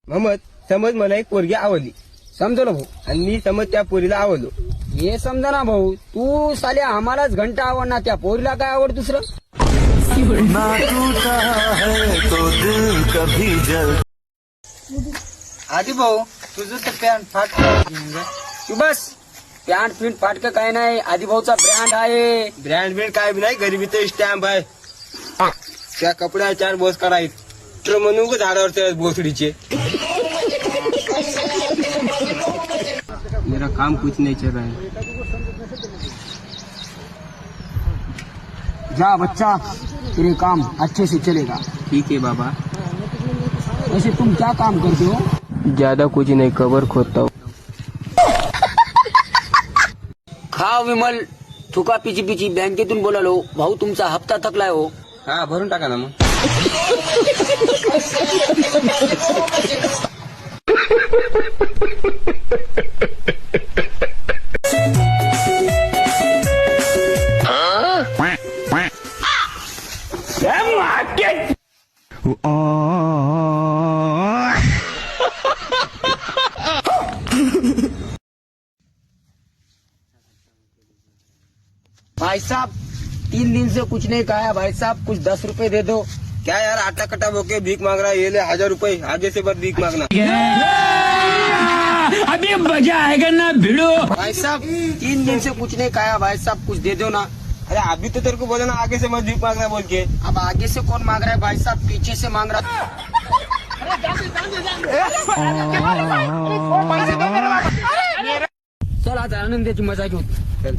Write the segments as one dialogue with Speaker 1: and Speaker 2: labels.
Speaker 1: मोहम्मद समज मला एक पोरगी आवडली
Speaker 2: समजलो भाऊ.
Speaker 1: आणि मी समज त्या पोरीला आवडलो.
Speaker 2: हे समजा ना भाऊ, तू साले आम्हालाच घंटा आवडणार, त्या पोरीला काय आवड दुसरं.
Speaker 3: आधी भाऊ तुझं तर पॅन्ट फाट
Speaker 2: तू बस. पॅन्ट फिंट फाटक काय नाही, आधी भाऊचा ब्रँड आहे.
Speaker 1: ब्रँड ब्रँड काय बी नाही, गरीबी तर स्टॅम्प आहे. त्या कपड्या 4 बोस करायचे तर म्हणून का झाडावर बोसडीचे. मेरा काम कुछ नहीं चल रहा है.
Speaker 2: जा बच्चा, तेरे काम अच्छे से चलेगा.
Speaker 1: ठीक है बाबा.
Speaker 2: वैसे तुम क्या काम करते हो.
Speaker 1: ज्यादा कुछ नहीं, कबर खोदता हूँ.
Speaker 2: खा विमल, थुका पिची पिची. बँकेतून बोलालो भाऊ, तुमचा हप्ता थकलाय हो.
Speaker 1: हा भरून टाका ना मग.
Speaker 2: भाई साहब 3 दिन से कुछ नहीं खाया भाई साहब, कुछ 10 रुपए दे दो.
Speaker 1: क्या यार, आटा कटा बोके भीख मांग रहा है. ये ले 1000 रुपए, आगे से बस भीख मांगना.
Speaker 2: अभी मजा आएगा ना भिड़ो. भाई साहब 3 दिन से कुछ नहीं खाया भाई साहब, कुछ दे दो ना.
Speaker 1: अरे अभी तो तेरे को बोला ना आगे से मत भीख मांगना बोल के.
Speaker 2: अब आगे से कौन मांग रहा है भाई साहब, पीछे से मांग रहा. चल आज आनंदाची मजा घेऊ.
Speaker 1: चल.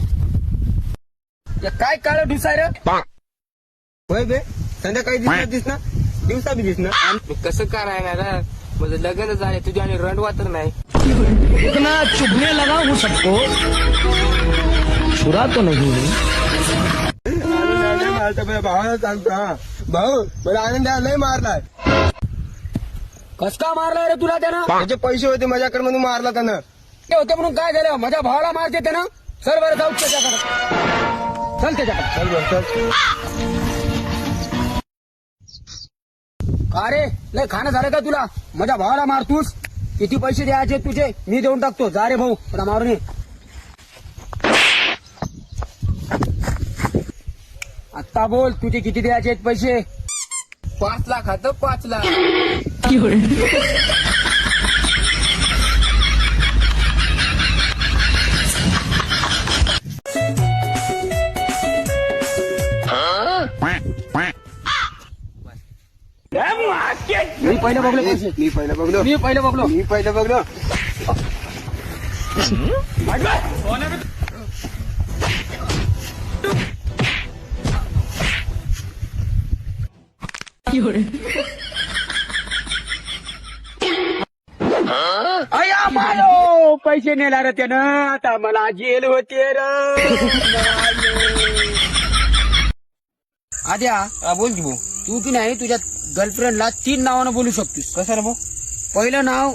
Speaker 2: काय काळ ढुसाय रे.
Speaker 1: होय बे, संध्याकाळी दिसणार, दिवसा बी दिसणार.
Speaker 3: कसं करायला ना, माझं लग्न झाले तुझ्या आणि रणवा तर नाही.
Speaker 2: इतना चुभने लगा हूँ सबको, छुरा तो नहीं.
Speaker 1: भावाला सांगतो. हा भाऊ, मला आनंद लय मारलाय.
Speaker 2: कस का मारला रे तुला त्यानं.
Speaker 1: त्याचे पैसे होते माझ्याकडे म्हणून मारला त्यानं.
Speaker 2: ते होते म्हणून काय झालं, माझ्या भावाला मारते त्यानं. सर बरं जाऊ त्याच्याकडे. चल त्याच्याकडे.
Speaker 1: चल बरं, चल.
Speaker 2: का रे, लय खाणं झालं का तुला. माझ्या भावाला मारतूस. किती पैसे द्यायचे तुझे मी देऊन टाकतो. जा रे भाऊ, मला मारून ये. आत्ता बोल, तुझे किती द्यायचे आहेत पैसे.
Speaker 3: 5 लाख आता 5 लाख.
Speaker 2: मी पहिले बघलो पैसे.
Speaker 1: मी पहिलं बघलो.
Speaker 2: मी पहिले बघलो.
Speaker 1: मी पहिलं बघलो.
Speaker 2: अया मालो, पैसे नेला रे त्यानं. आता मला जेल होते रे. आद्या
Speaker 1: हा बोल की भाऊ.
Speaker 2: तू की नाही तुझ्या गर्लफ्रेंडला 3 नावानं बोलू शकतोस.
Speaker 1: कसं रे भाऊ.
Speaker 2: पहिलं नाव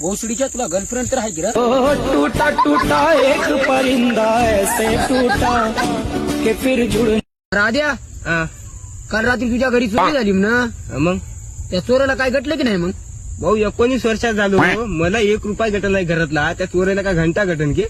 Speaker 2: भोसडीच्या, तुला गर्लफ्रेंड तर आहे की रे.
Speaker 4: टूटा टूटा एक परिंदा ऐसे टूटा के फिर जुड़.
Speaker 2: राध्या,
Speaker 1: हा
Speaker 2: काल रात्री तुझ्या घरी चोरी झाली ना.
Speaker 1: मग
Speaker 2: त्या चोराला काय घटलं की नाही मग.
Speaker 1: भाऊ 19 वर्षात झालो. मला 1 रुपया गटन नाही घरातला. त्या चोरायला काय घंटा गटन की.